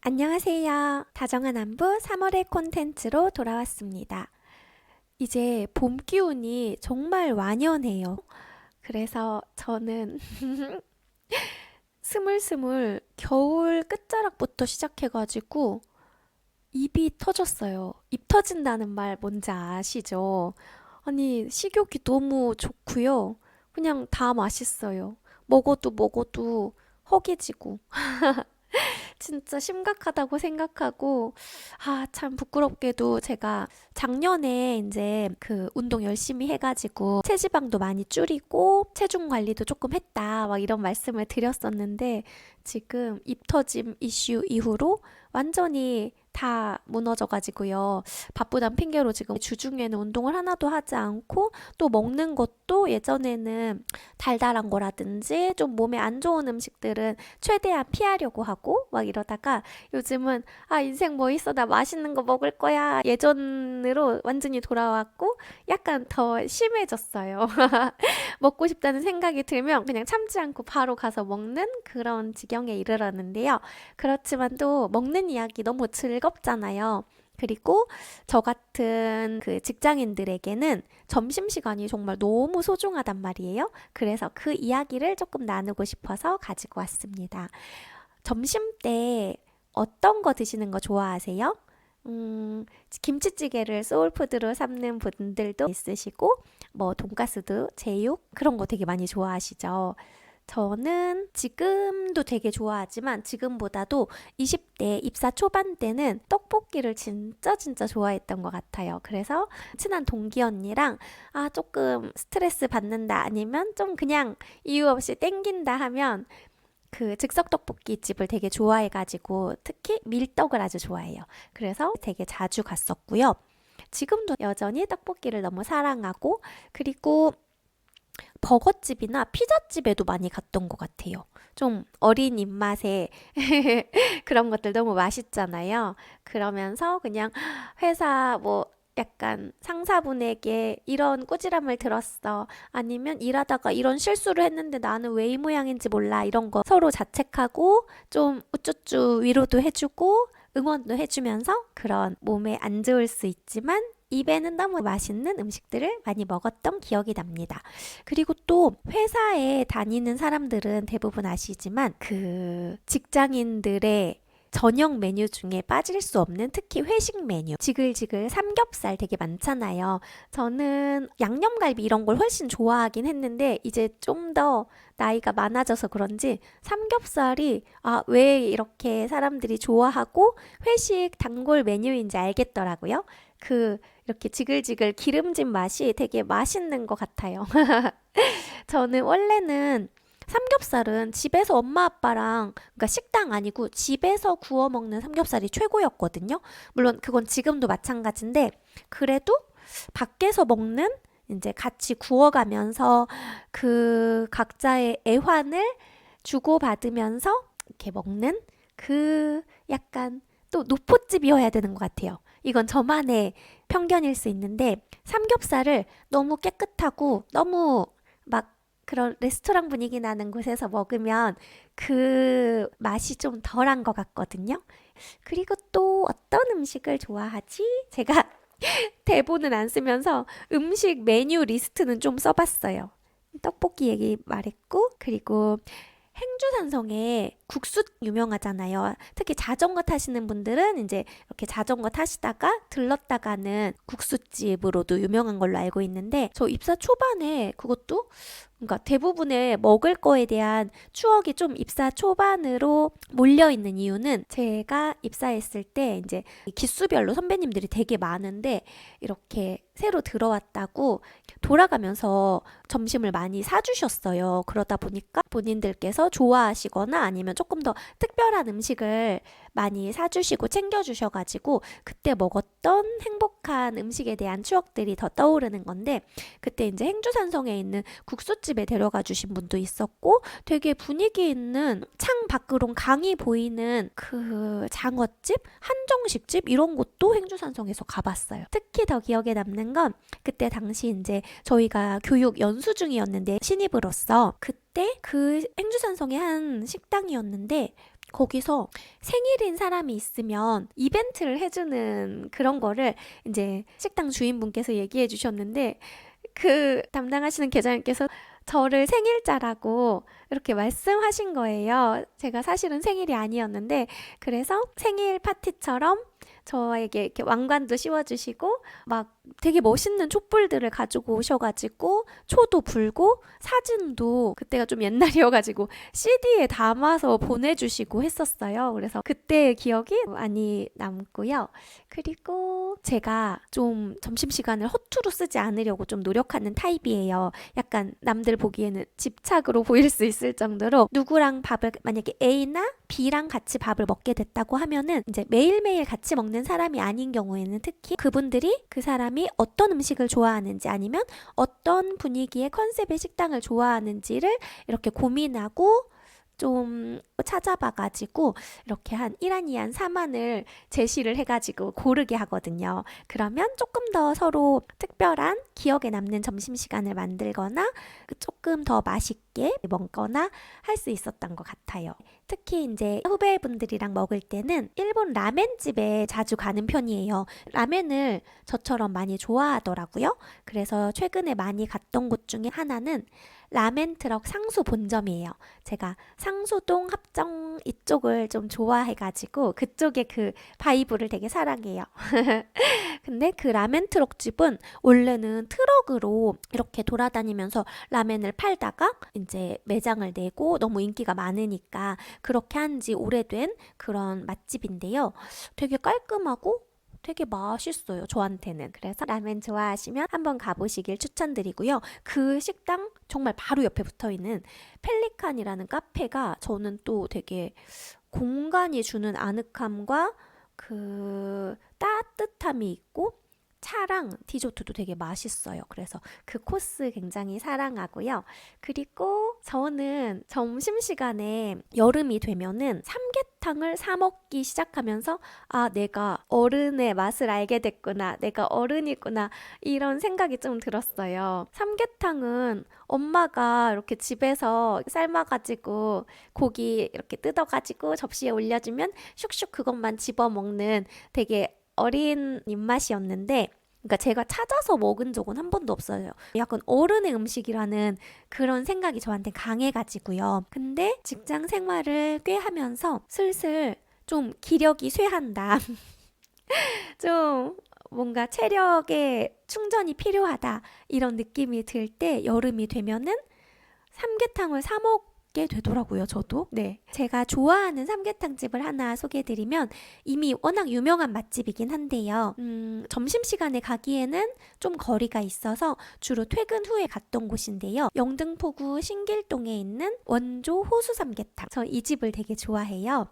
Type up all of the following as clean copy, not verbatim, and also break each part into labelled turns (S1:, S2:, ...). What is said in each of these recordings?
S1: 안녕하세요. 다정한 안부 3월의 콘텐츠로 돌아왔습니다. 이제 봄 기운이 정말 완연해요. 그래서 저는 스물스물 겨울 끝자락부터 시작해가지고 입이 터졌어요. 입 터진다는 말 뭔지 아시죠? 아니, 식욕이 너무 좋고요. 그냥 다 맛있어요. 먹어도 허기지고. 진짜 심각하다고 생각하고, 참 부끄럽게도 제가 작년에 이제 그 운동 열심히 해가지고 체지방도 많이 줄이고 체중 관리도 조금 했다, 막 이런 말씀을 드렸었는데 지금 입 터짐 이슈 이후로 완전히 다 무너져가지고요. 바쁘단 핑계로 지금 주중에는 운동을 하나도 하지 않고 또 먹는 것도 예전에는 달달한 거라든지 좀 몸에 안 좋은 음식들은 최대한 피하려고 하고 막 이러다가 요즘은 인생 뭐 있어, 나 맛있는 거 먹을 거야 예전으로 완전히 돌아왔고 약간 더 심해졌어요. 먹고 싶다는 생각이 들면 그냥 참지 않고 바로 가서 먹는 그런 지경에 이르렀는데요. 그렇지만 또 먹는 이야기 너무 즐겁잖아요. 그리고 저 같은 그 직장인들에게는 점심시간이 정말 너무 소중하단 말이에요. 그래서 그 이야기를 조금 나누고 싶어서 가지고 왔습니다. 점심 때 어떤 거 드시는 거 좋아하세요? 김치찌개를 소울푸드로 삼는 분들도 있으시고, 뭐, 돈가스도, 제육, 그런 거 되게 많이 좋아하시죠? 저는 지금도 되게 좋아하지만 지금보다도 20대 입사 초반 때는 떡볶이를 진짜 좋아했던 것 같아요. 그래서 친한 동기 언니랑 조금 스트레스 받는다 아니면 좀 그냥 이유 없이 땡긴다 하면 그 즉석 떡볶이 집을 되게 좋아해가지고 특히 밀떡을 아주 좋아해요. 그래서 되게 자주 갔었고요. 지금도 여전히 떡볶이를 너무 사랑하고 그리고 버거집이나 피자집에도 많이 갔던 것 같아요. 좀 어린 입맛에 그런 것들 너무 맛있잖아요. 그러면서 그냥 회사 뭐 약간 상사분에게 이런 꾸지람을 들었어. 아니면 일하다가 이런 실수를 했는데 나는 왜 이 모양인지 몰라. 이런 거 서로 자책하고 좀 우쭈쭈 위로도 해주고 응원도 해주면서 그런 몸에 안 좋을 수 있지만 입에는 너무 맛있는 음식들을 많이 먹었던 기억이 납니다. 그리고 또 회사에 다니는 사람들은 대부분 아시지만 그 직장인들의 저녁 메뉴 중에 빠질 수 없는 특히 회식 메뉴 지글지글 삼겹살 되게 많잖아요. 저는 양념갈비 이런 걸 훨씬 좋아하긴 했는데 이제 좀 더 나이가 많아져서 그런지 삼겹살이 왜 이렇게 사람들이 좋아하고 회식 단골 메뉴인지 알겠더라고요. 그 이렇게 지글지글 기름진 맛이 되게 맛있는 것 같아요. 저는 원래는 삼겹살은 집에서 엄마 아빠랑 그러니까 식당 아니고 집에서 구워 먹는 삼겹살이 최고였거든요. 물론 그건 지금도 마찬가지인데 그래도 밖에서 먹는 이제 같이 구워가면서 그 각자의 애환을 주고받으면서 이렇게 먹는 그 약간 또 노포집이어야 되는 것 같아요. 이건 저만의 편견일 수 있는데 삼겹살을 너무 깨끗하고 너무 막 그런 레스토랑 분위기 나는 곳에서 먹으면 그 맛이 좀 덜한 것 같거든요. 그리고 또 어떤 음식을 좋아하지? 제가 대본은 안 쓰면서 음식 메뉴 리스트는 좀 써봤어요. 떡볶이 얘기 말했고, 그리고 행주산성에 국수 유명하잖아요. 특히 자전거 타시는 분들은 이제 이렇게 자전거 타시다가 들렀다가는 국수집으로도 유명한 걸로 알고 있는데 저 입사 초반에 그것도 그러니까 대부분의 먹을 거에 대한 추억이 좀 입사 초반으로 몰려 있는 이유는 제가 입사했을 때 이제 기수별로 선배님들이 되게 많은데 이렇게 새로 들어왔다고 돌아가면서 점심을 많이 사주셨어요. 그러다 보니까 본인들께서 좋아하시거나 아니면 조금 더 특별한 음식을 많이 사주시고 챙겨주셔가지고 그때 먹었던 행복한 음식에 대한 추억들이 더 떠오르는 건데 그때 이제 행주산성에 있는 국수집에 데려가 주신 분도 있었고 되게 분위기 있는 창 밖으로 강이 보이는 그 장어집, 한정식집 이런 곳도 행주산성에서 가봤어요. 특히 더 기억에 남는 건 그때 당시 이제 저희가 교육 연수 중이었는데 신입으로서 그때 그 행주산성의 한 식당이었는데 거기서 생일인 사람이 있으면 이벤트를 해주는 그런 거를 이제 식당 주인분께서 얘기해 주셨는데, 그 담당하시는 계장님께서 저를 생일자라고 이렇게 말씀하신 거예요. 제가 사실은 생일이 아니었는데, 그래서 생일 파티처럼 저에게 이렇게 왕관도 씌워주시고 막 되게 멋있는 촛불들을 가지고 오셔가지고 초도 불고 사진도 그때가 좀 옛날이어가지고 CD에 담아서 보내주시고 했었어요. 그래서 그때의 기억이 많이 남고요. 그리고 제가 좀 점심시간을 허투루 쓰지 않으려고 좀 노력하는 타입이에요. 약간 남들 보기에는 집착으로 보일 수 있을 정도로 누구랑 밥을, 만약에 A나 B랑 같이 밥을 먹게 됐다고 하면은 이제 매일매일 같이 먹는 사람이 아닌 경우에는 특히 그분들이 그 사람이 어떤 음식을 좋아하는지 아니면 어떤 분위기의 컨셉의 식당을 좋아하는지를 이렇게 고민하고 좀 찾아봐가지고 이렇게 한 1안, 2안, 3안을 제시를 해가지고 고르게 하거든요. 그러면 조금 더 서로 특별한 기억에 남는 점심시간을 만들거나 조금 더 맛있게 먹거나 할 수 있었던 것 같아요. 특히 이제 후배분들이랑 먹을 때는 일본 라멘집에 자주 가는 편이에요. 라멘을 저처럼 많이 좋아하더라고요. 그래서 최근에 많이 갔던 곳 중에 하나는 라멘 트럭 상수 본점이에요. 제가 상수동 합정 이쪽을 좀 좋아해가지고 그쪽의 그 바이브를 되게 사랑해요. 근데 그 라멘 트럭 집은 원래는 트럭으로 이렇게 돌아다니면서 라멘을 팔다가 이제 매장을 내고 너무 인기가 많으니까 그렇게 한 지 오래된 그런 맛집인데요. 되게 깔끔하고 되게 맛있어요, 저한테는. 그래서 라멘 좋아하시면 한번 가보시길 추천드리고요. 그 식당 정말 바로 옆에 붙어있는 펠리칸이라는 카페가 저는 또 되게 공간이 주는 아늑함과 그 따뜻함이 있고 차랑 디저트도 되게 맛있어요. 그래서 그 코스 굉장히 사랑하고요. 그리고 저는 점심시간에 여름이 되면은 삼계탕을 사 먹기 시작하면서 아, 내가 어른의 맛을 알게 됐구나. 내가 어른이구나. 이런 생각이 좀 들었어요. 삼계탕은 엄마가 이렇게 집에서 삶아가지고 고기 이렇게 뜯어가지고 접시에 올려주면 슉슉 그것만 집어먹는 되게 어린 입맛이었는데, 그러니까 제가 찾아서 먹은 적은 한 번도 없어요. 약간 어른의 음식이라는 그런 생각이 저한테 강해가지고요. 근데 직장 생활을 꽤 하면서 슬슬 좀 기력이 쇠한다. 좀 뭔가 체력에 충전이 필요하다. 이런 느낌이 들 때 여름이 되면은 삼계탕을 사 먹게 되더라고요, 저도. 네. 제가 좋아하는 삼계탕 집을 하나 소개해드리면 이미 워낙 유명한 맛집이긴 한데요. 점심시간에 가기에는 좀 거리가 있어서 주로 퇴근 후에 갔던 곳인데요. 영등포구 신길동에 있는 원조 호수 삼계탕. 저 이 집을 되게 좋아해요.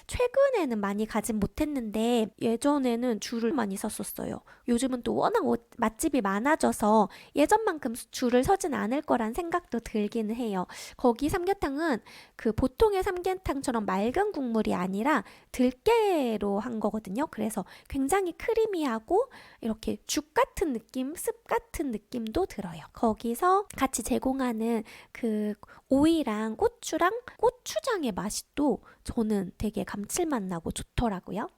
S1: 최근에는 많이 가진 못했는데 예전에는 줄을 많이 섰었어요. 요즘은 또 워낙 맛집이 많아져서 예전만큼 줄을 서진 않을 거란 생각도 들기는 해요. 거기 삼계탕은 그 보통의 삼계탕처럼 맑은 국물이 아니라 들깨로 한 거거든요. 그래서 굉장히 크리미하고 이렇게 죽 같은 느낌, 습 같은 느낌도 들어요. 거기서 같이 제공하는 그 오이랑 고추랑 고추장의 맛이 또 저는 되게 감칠맛 나고 좋더라고요.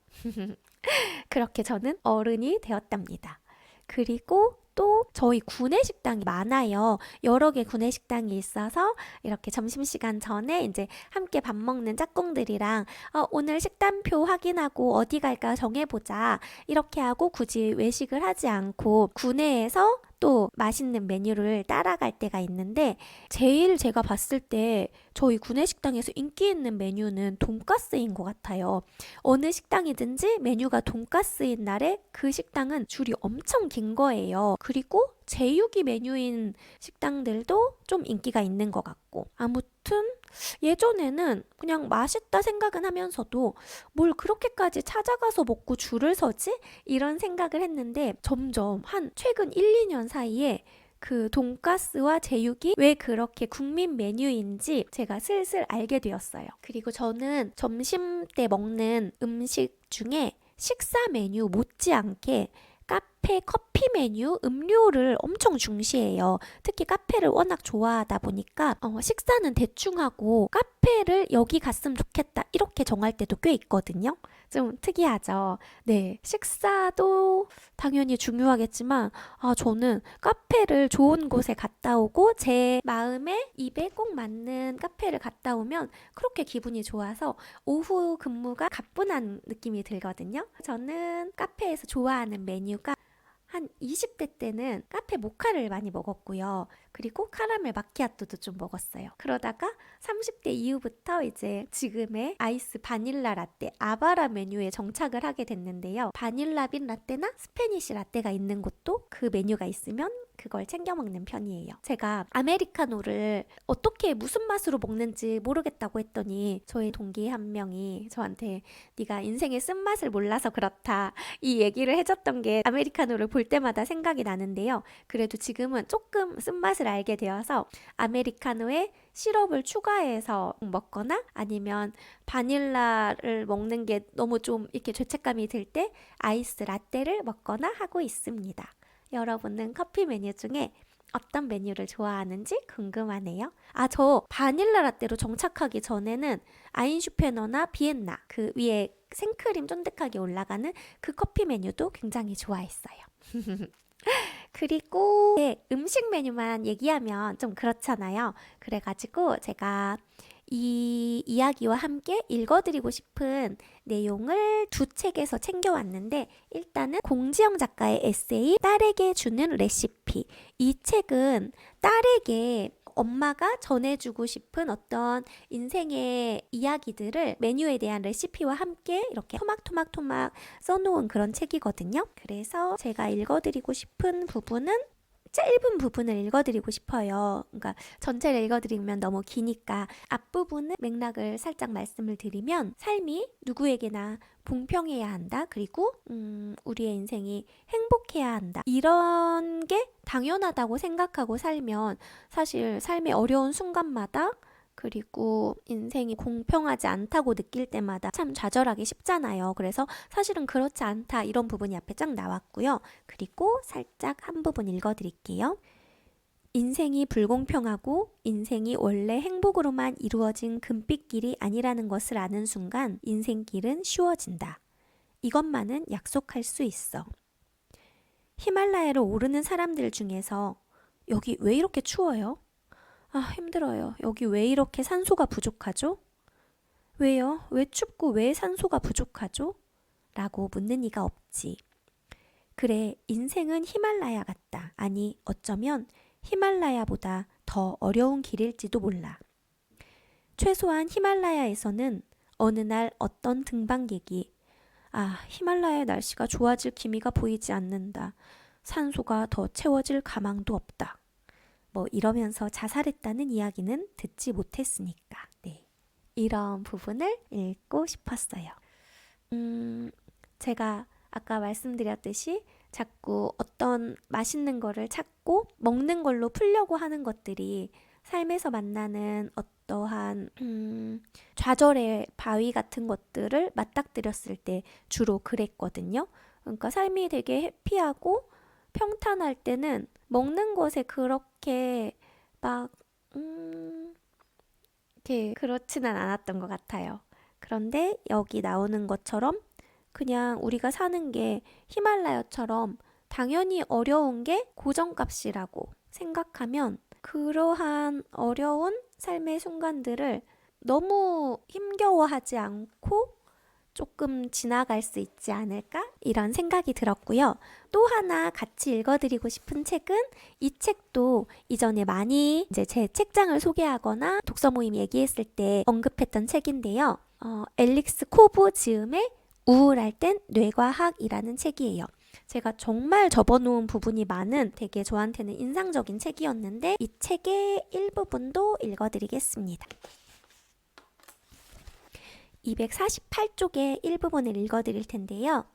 S1: 그렇게 저는 어른이 되었답니다. 그리고 또 저희 구내식당이 많아요. 여러 개 구내식당이 있어서 이렇게 점심시간 전에 이제 함께 밥 먹는 짝꿍들이랑 오늘 식단표 확인하고 어디 갈까 정해보자. 이렇게 하고 굳이 외식을 하지 않고 구내에서 또 맛있는 메뉴를 따라갈 때가 있는데 제일 제가 봤을 때 저희 구내식당에서 인기 있는 메뉴는 돈가스인 것 같아요. 어느 식당이든지 메뉴가 돈가스인 날에 그 식당은 줄이 엄청 긴 거예요. 그리고 제육이 메뉴인 식당들도 좀 인기가 있는 것 같고 아무튼 예전에는 그냥 맛있다 생각은 하면서도 뭘 그렇게까지 찾아가서 먹고 줄을 서지? 이런 생각을 했는데 점점 한 최근 1, 2년 사이에 그 돈가스와 제육이 왜 그렇게 국민 메뉴인지 제가 슬슬 알게 되었어요. 그리고 저는 점심 때 먹는 음식 중에 식사 메뉴 못지않게 카페 커피 메뉴, 음료를 엄청 중시해요. 특히 카페를 워낙 좋아하다 보니까 식사는 대충 하고 카페를 여기 갔으면 좋겠다 이렇게 정할 때도 꽤 있거든요. 좀 특이하죠. 네, 식사도 당연히 중요하겠지만 저는 카페를 좋은 곳에 갔다 오고 제 마음에 입에 꼭 맞는 카페를 갔다 오면 그렇게 기분이 좋아서 오후 근무가 가뿐한 느낌이 들거든요. 저는 카페에서 좋아하는 메뉴가 한 20대 때는 카페 모카를 많이 먹었고요. 그리고 카라멜 마키아토도 좀 먹었어요. 그러다가 30대 이후부터 이제 지금의 아이스 바닐라 라떼, 아바라 메뉴에 정착을 하게 됐는데요. 바닐라 빈 라떼나 스페니쉬 라떼가 있는 곳도 그 메뉴가 있으면 그걸 챙겨 먹는 편이에요. 제가 아메리카노를 어떻게 무슨 맛으로 먹는지 모르겠다고 했더니 저희 동기 한 명이 저한테 네가 인생의 쓴맛을 몰라서 그렇다 이 얘기를 해줬던 게 아메리카노를 볼 때마다 생각이 나는데요. 그래도 지금은 조금 쓴맛을 알게 되어서 아메리카노에 시럽을 추가해서 먹거나 아니면 바닐라를 먹는 게 너무 좀 이렇게 죄책감이 들 때 아이스 라떼를 먹거나 하고 있습니다. 여러분은 커피 메뉴 중에 어떤 메뉴를 좋아하는지 궁금하네요. 저 바닐라 라떼로 정착하기 전에는 아인슈페너나 비엔나 그 위에 생크림 쫀득하게 올라가는 그 커피 메뉴도 굉장히 좋아했어요. 그리고 음식 메뉴만 얘기하면 좀 그렇잖아요. 그래가지고 제가 이 이야기와 함께 읽어드리고 싶은 내용을 두 책에서 챙겨왔는데 일단은 공지영 작가의 에세이 딸에게 주는 레시피. 이 책은 딸에게 엄마가 전해주고 싶은 어떤 인생의 이야기들을 메뉴에 대한 레시피와 함께 이렇게 토막토막 써놓은 그런 책이거든요. 그래서 제가 읽어드리고 싶은 부분은 짧은 부분을 읽어드리고 싶어요. 그러니까 전체를 읽어드리면 너무 기니까 앞부분의 맥락을 살짝 말씀을 드리면 삶이 누구에게나 공평해야 한다. 그리고 우리의 인생이 행복해야 한다. 이런 게 당연하다고 생각하고 살면 사실 삶의 어려운 순간마다 그리고 인생이 공평하지 않다고 느낄 때마다 참 좌절하기 쉽잖아요. 그래서 사실은 그렇지 않다 이런 부분이 앞에 쫙 나왔고요. 그리고 살짝 한 부분 읽어드릴게요. 인생이 불공평하고 인생이 원래 행복으로만 이루어진 금빛길이 아니라는 것을 아는 순간 인생길은 쉬워진다. 이것만은 약속할 수 있어. 히말라야를 오르는 사람들 중에서 여기 왜 이렇게 추워요? 힘들어요. 여기 왜 이렇게 산소가 부족하죠? 왜요? 왜 춥고 왜 산소가 부족하죠? 라고 묻는 이가 없지. 그래, 인생은 히말라야 같다. 아니, 어쩌면 히말라야보다 더 어려운 길일지도 몰라. 최소한 히말라야에서는 어느 날 어떤 등반객이 히말라야의 날씨가 좋아질 기미가 보이지 않는다. 산소가 더 채워질 가망도 없다. 이러면서 자살했다는 이야기는 듣지 못했으니까. 네. 이런 부분을 읽고 싶었어요. 제가 아까 말씀드렸듯이 자꾸 어떤 맛있는 거를 찾고 먹는 걸로 풀려고 하는 것들이 삶에서 만나는 어떠한 좌절의 바위 같은 것들을 맞닥뜨렸을 때 주로 그랬거든요. 그러니까 삶이 되게 해피하고 평탄할 때는 먹는 것에 그렇게 막 이렇게 그렇지는 않았던 것 같아요. 그런데 여기 나오는 것처럼 그냥 우리가 사는 게 히말라야처럼 당연히 어려운 게 고정값이라고 생각하면 그러한 어려운 삶의 순간들을 너무 힘겨워하지 않고 조금 지나갈 수 있지 않을까? 이런 생각이 들었고요. 또 하나 같이 읽어드리고 싶은 책은 이 책도 이전에 많이 이제 제 책장을 소개하거나 독서 모임 얘기했을 때 언급했던 책인데요. 앨릭스 코브 지음의 우울할 땐 뇌과학이라는 책이에요. 제가 정말 접어놓은 부분이 많은 되게 저한테는 인상적인 책이었는데 이 책의 일부분도 읽어드리겠습니다. 248쪽의 일부분을 읽어드릴 텐데요.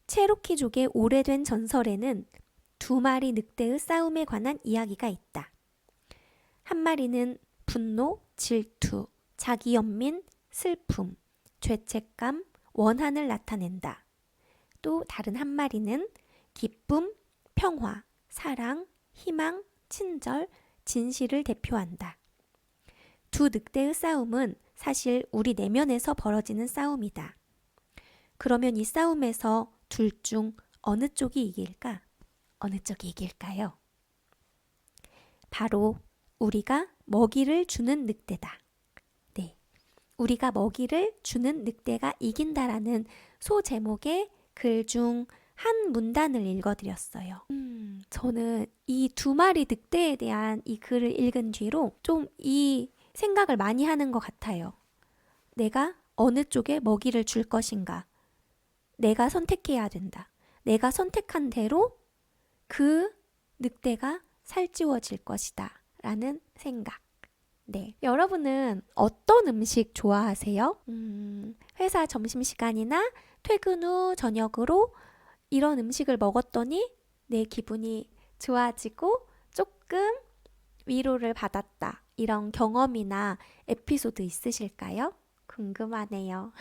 S1: 체로키족의 오래된 전설에는 두 마리 늑대의 싸움에 관한 이야기가 있다. 한 마리는 분노, 질투, 자기 연민, 슬픔, 죄책감, 원한을 나타낸다. 또 다른 한 마리는 기쁨, 평화, 사랑, 희망, 친절, 진실을 대표한다. 두 늑대의 싸움은 사실 우리 내면에서 벌어지는 싸움이다. 그러면 이 싸움에서 둘 중 어느 쪽이 이길까? 어느 쪽이 이길까요? 바로 우리가 먹이를 주는 늑대다. 네, 우리가 먹이를 주는 늑대가 이긴다라는 소제목의 글 중 한 문단을 읽어드렸어요. 저는 이 두 마리 늑대에 대한 이 글을 읽은 뒤로 좀 이 생각을 많이 하는 것 같아요. 내가 어느 쪽에 먹이를 줄 것인가? 내가 선택해야 된다. 내가 선택한 대로 그 늑대가 살찌워질 것이다. 라는 생각. 네. 여러분은 어떤 음식 좋아하세요? 회사 점심시간이나 퇴근 후 저녁으로 이런 음식을 먹었더니 내 기분이 좋아지고 조금 위로를 받았다. 이런 경험이나 에피소드 있으실까요? 궁금하네요.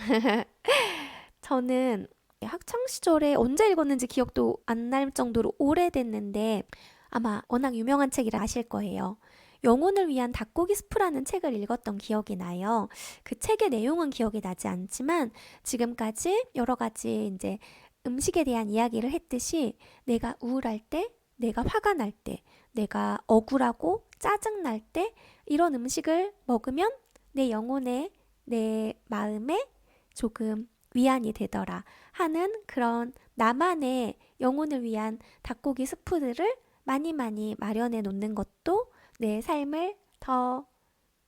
S1: 저는 학창시절에 언제 읽었는지 기억도 안 날 정도로 오래됐는데 아마 워낙 유명한 책이라 아실 거예요. 영혼을 위한 닭고기 스프라는 책을 읽었던 기억이 나요. 그 책의 내용은 기억이 나지 않지만 지금까지 여러 가지 이제 음식에 대한 이야기를 했듯이 내가 우울할 때, 내가 화가 날 때, 내가 억울하고 짜증날 때 이런 음식을 먹으면 내 영혼에, 내 마음에 조금 위안이 되더라 하는 그런 나만의 영혼을 위한 닭고기 스프들을 많이 마련해 놓는 것도 내 삶을 더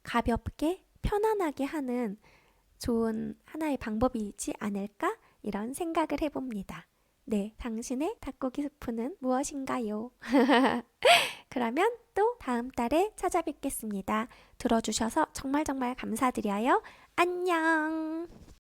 S1: 가볍게 편안하게 하는 좋은 하나의 방법이지 않을까? 이런 생각을 해봅니다. 네, 당신의 닭고기 스프는 무엇인가요? 그러면 또 다음 달에 찾아뵙겠습니다. 들어주셔서 정말 감사드려요. 안녕!